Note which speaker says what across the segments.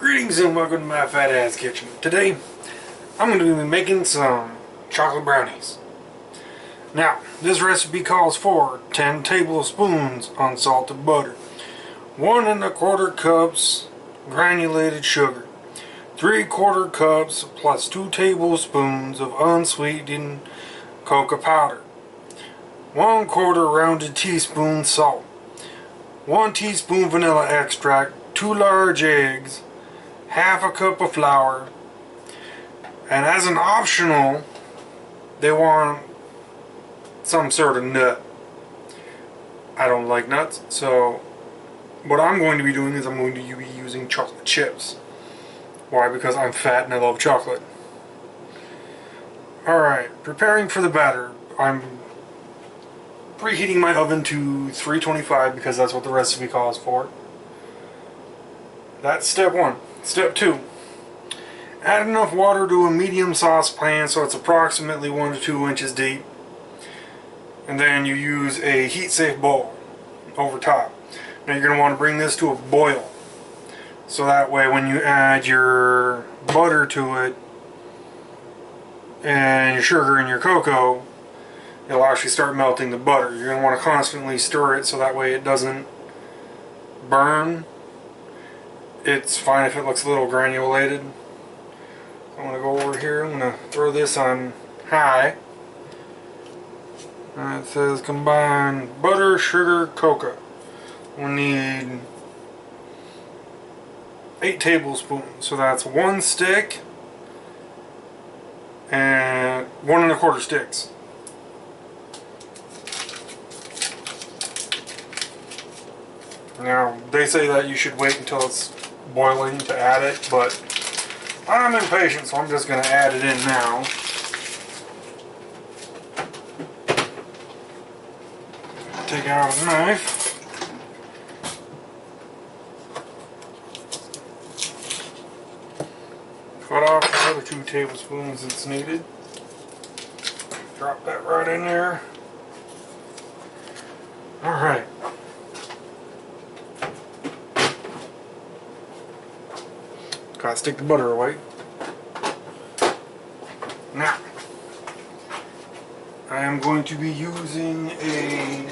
Speaker 1: Greetings and welcome to my fat ass kitchen. Today I'm going to be making some chocolate brownies. Now this recipe calls for 10 tablespoons unsalted butter, 1¼ cups granulated sugar, 3/4 cups plus 2 tablespoons of unsweetened cocoa powder, 1/4 rounded teaspoon salt, 1 teaspoon vanilla extract, 2 large eggs, half a cup of flour, and as an optional they want some sort of nut. I don't like nuts, so what I'm going to be doing is I'm going to be using chocolate chips. Why? Because I'm fat and I love chocolate. Alright, preparing for the batter. I'm preheating my oven to 325 because that's what the recipe calls for. That's step 1. Step 2. Add enough water to a medium saucepan so it's approximately 1 to 2 inches deep. And then you use a heat-safe bowl over top. Now you're going to want to bring this to a boil. So that way when you add your butter to it and your sugar and your cocoa, it'll actually start melting the butter. You're going to want to constantly stir it so that way it doesn't burn. It's fine if it looks a little granulated. I'm going to go over here. I'm going to throw this on high. And it says combine butter, sugar, cocoa. We'll need 8 tablespoons. So that's 1 stick and 1¼ sticks. Now they say that you should wait until it's boiling to add it, but I'm impatient, so I'm just going to add it in now. Take out a knife. Cut off the other 2 tablespoons that's needed. Drop that right in there. Alright. Gotta stick the butter away. Now, I am going to be using a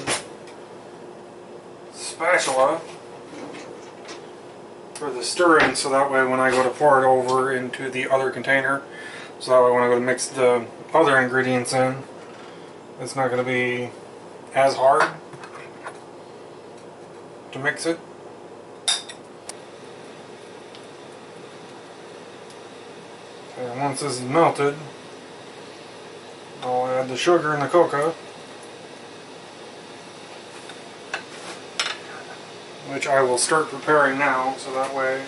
Speaker 1: spatula for the stirring, so that way when I go to pour it over into the other container, so that way when I go to mix the other ingredients in, it's not going to be as hard to mix it. And once this is melted, I'll add the sugar and the cocoa, which I will start preparing now, so that way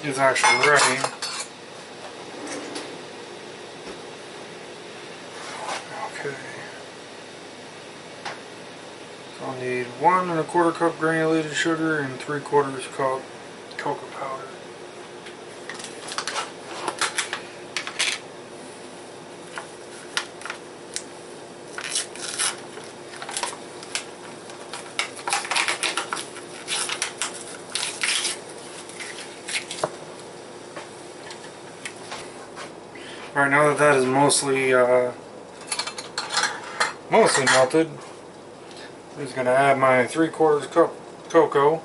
Speaker 1: it's actually ready. Okay. So I'll need 1¼ cup granulated sugar and 3/4 cup cocoa powder. Alright, now that that is mostly melted, I'm just going to add my 3/4 cup cocoa.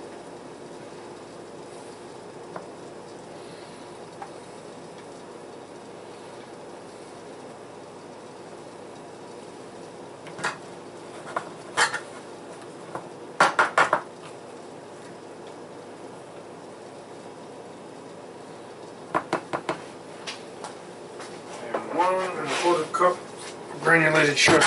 Speaker 1: And 1¼ cup granulated sugar.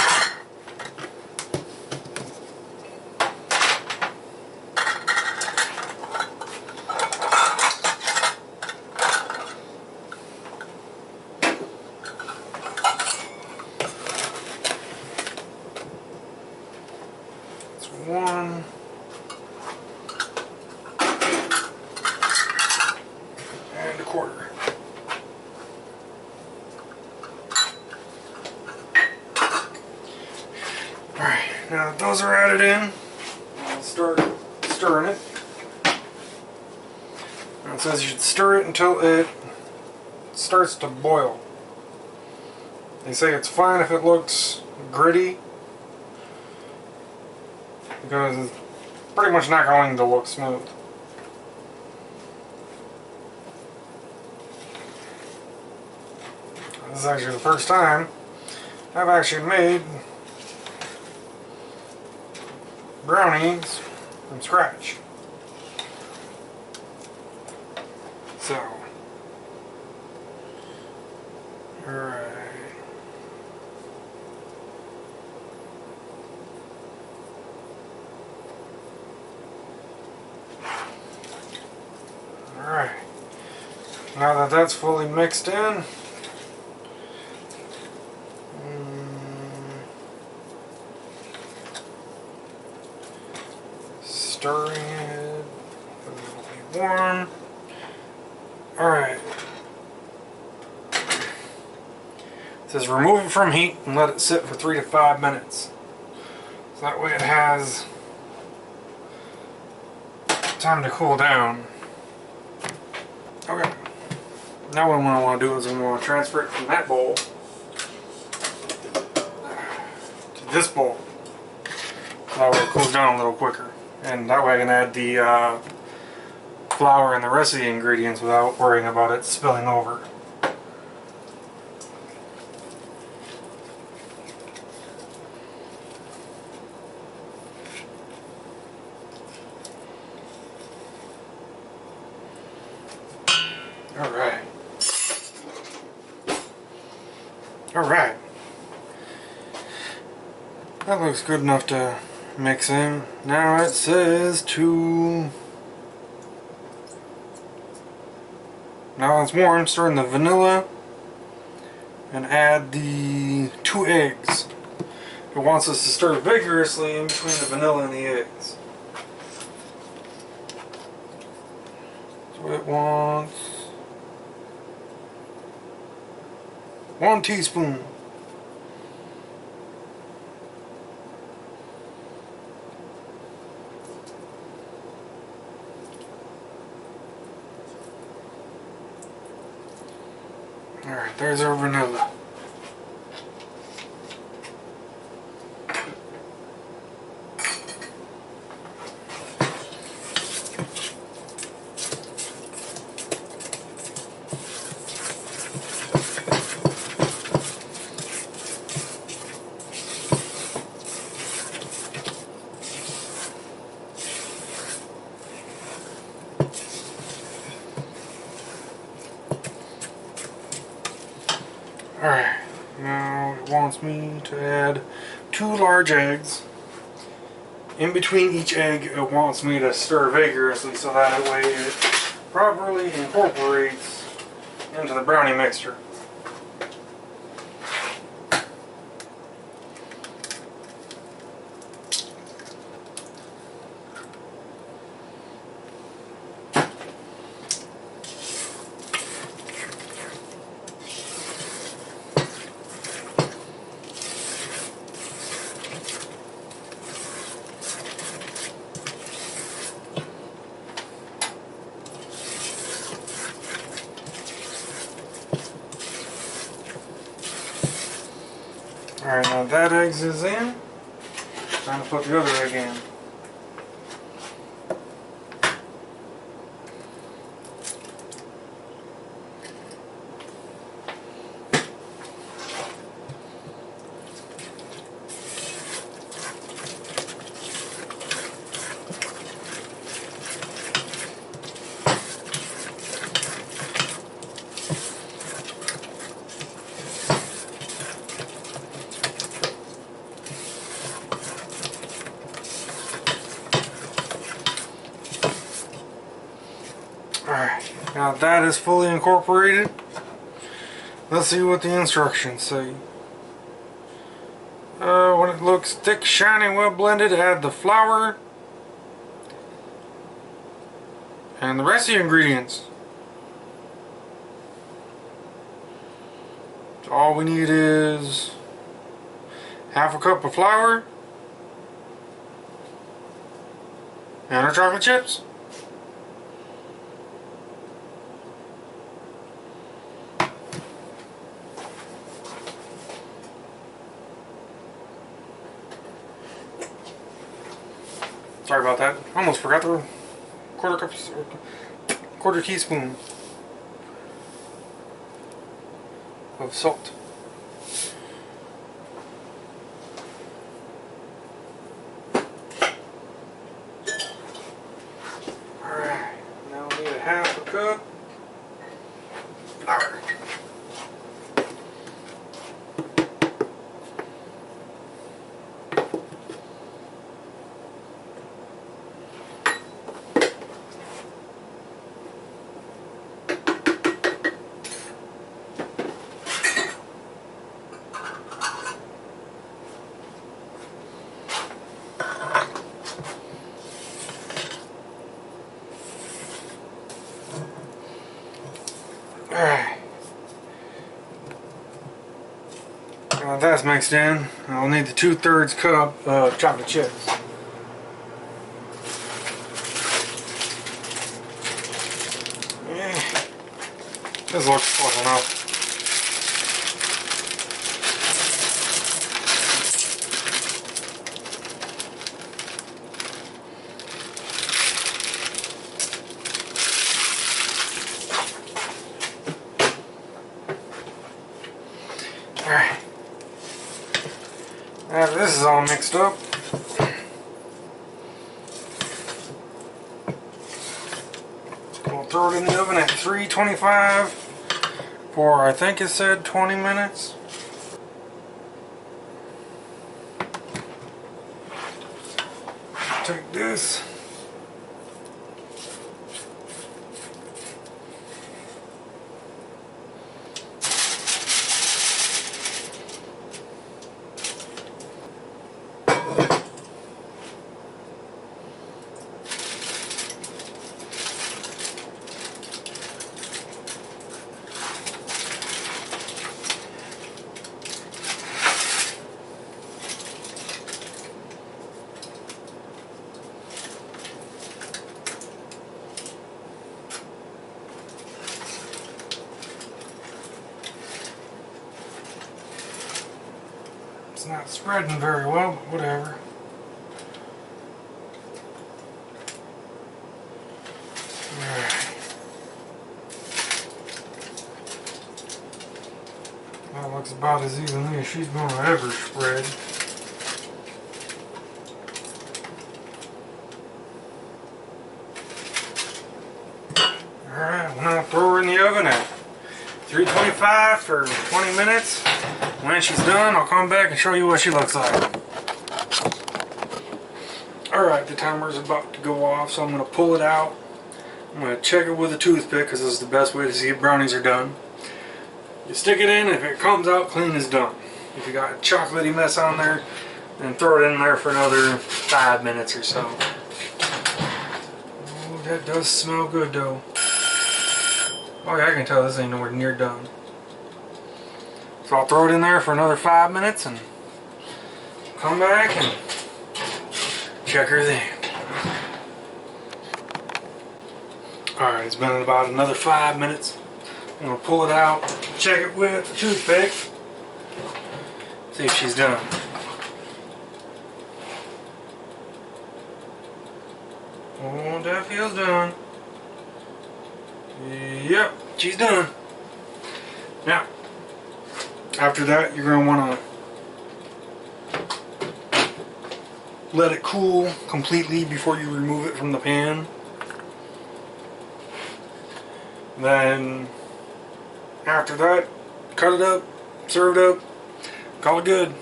Speaker 1: It's 1 1/4. Alright, now that those are added in, I'll start stirring it. says you should stir it until it starts to boil. They say it's fine if it looks gritty, because it's pretty much not going to look smooth. This is actually the first time I've actually made brownies from scratch. So, alright. Alright. Now that that's fully mixed in, stirring it, it'll be warm. Alright. It says remove it from heat and let it sit for 3 to 5 minutes. So that way it has time to cool down. Okay. Now what I want to do is I'm going to transfer it from that bowl to this bowl. That way it cools down a little quicker. And that way I can add the flour and the rest of the ingredients without worrying about it spilling over. Alright. Alright. That looks good enough to mix in. Now it says to... Now it's warm, stir in the vanilla and add the 2 eggs. It wants us to stir vigorously in between the vanilla and the eggs. So it wants 1 teaspoon. Alright, there's our vanilla. Alright, now it wants me to add 2 large eggs. In between each egg, it wants me to stir vigorously so that way it properly incorporates into the brownie mixture. Alright, now that egg is in. Time to put the other egg in. Alright, now that is fully incorporated. Let's see what the instructions say. When it looks thick, shiny, well blended, add the flour and the rest of the ingredients. So all we need is half a cup of flour and our chocolate chips. Sorry about that. Almost forgot the quarter teaspoon of salt. Alright, now we need a half a cup flour. Alright. Now that's mixed in, I'll need the 2/3 cup of chocolate chips. Yeah. This looks close enough. Alright. After this is all mixed up, we'll throw it in the oven at 325 for, I think it said 20 minutes. Take this. It's not spreading very well, but whatever. Alright. That looks about as evenly as she's going to ever spread. Alright, we're going to throw her in the oven at 325 for 20 minutes. When she's done, I'll come back and show you what she looks like. Alright, the timer's about to go off, so I'm going to pull it out. I'm going to check it with a toothpick because this is the best way to see if brownies are done. You stick it in, if it comes out clean, it's done. If you got a chocolatey mess on there, then throw it in there for another 5 minutes or so. Oh, that does smell good though. Oh yeah, I can tell this ain't nowhere near done. So I'll throw it in there for another 5 minutes and come back and check her then. Alright, it's been about another 5 minutes. I'm going to pull it out, check it with a toothpick, see if she's done. Oh, that feels done. Yep, she's done. Now, after that, you're going to want to let it cool completely before you remove it from the pan. Then, after that, cut it up, serve it up, call it good.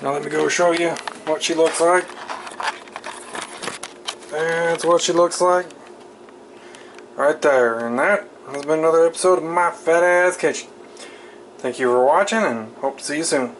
Speaker 1: Now let me go show you what she looks like. That's what she looks like. Right there. And that has been another episode of My Fat Ass Kitchen. Thank you for watching and hope to see you soon.